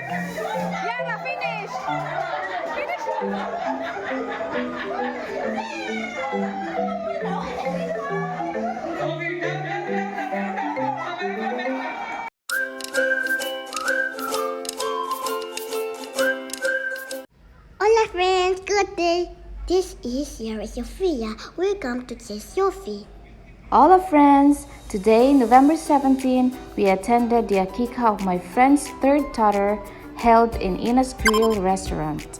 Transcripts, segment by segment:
Yara, finish! Finish! Hola friends, good day. This is Yara Sophia. Welcome to Sophie. Hola friends! Today, November 17, we attended the Aqiqah of my friend's third daughter held in Inah'S Grill restaurant.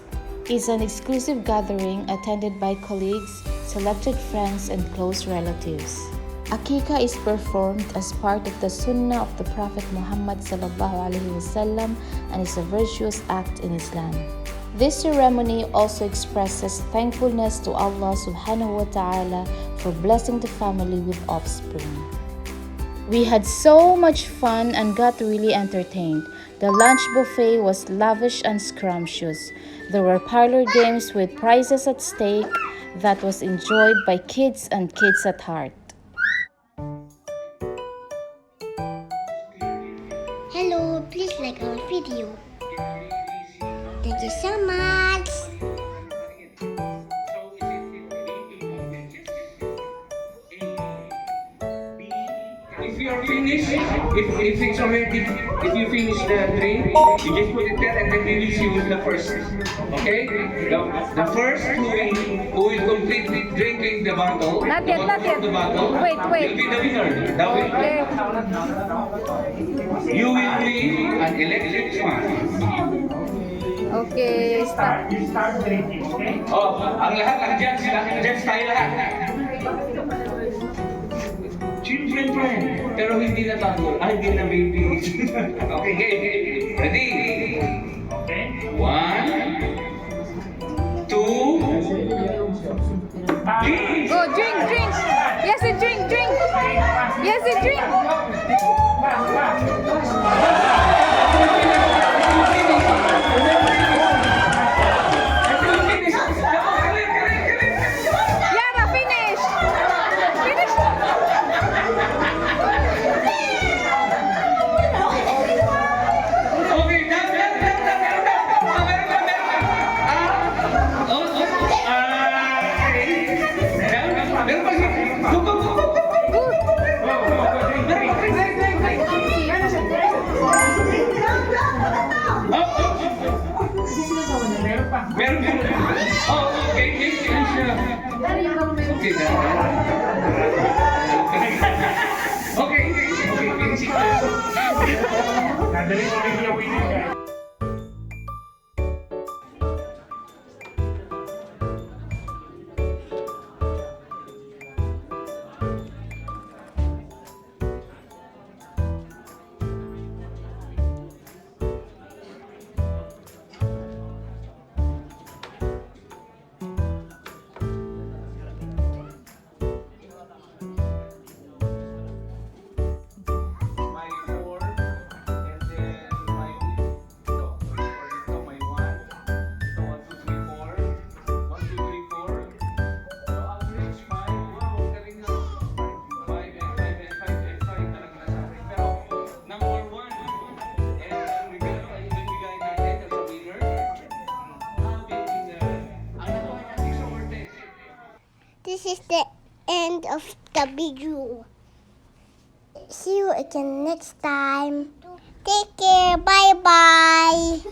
It's an exclusive gathering attended by colleagues, selected friends, and close relatives. Aqiqah is performed as part of the Sunnah of the Prophet Muhammad ﷺ and is a virtuous act in Islam. This ceremony also expresses thankfulness to Allah subhanahu wa ta'ala for blessing the family with offspring. We had so much fun and got really entertained. The lunch buffet was lavish and scrumptious. There were parlor games with prizes at stake that was enjoyed by kids and kids at heart. Hello, please like our video. Thank you so much. If you are finished, if it's already, if you finish the drink, you just put it there and then we will see who's the first. Okay? The first who will complete drinking the bottle, Not yet. the bottle, Wait. will be the winner. Okay. You will win an electric fan. Okay, stop. You start drinking, okay? Oh, ang judge tayo lahat. Children friend, pero hindi na tanggol. Hindi na baby. Okay. Ready? Okay? 1, 2, drink! Go, drink. Yes, a drink. Yes, a drink. Yara, finish. Finish. Okay, down. Meron pa siya. Go. Meron pa. Oh, okay. Okay, okay, finish it. Nadali mo rin yung winning guys. This is the end of the video. See you again next time. Take care. Bye-bye.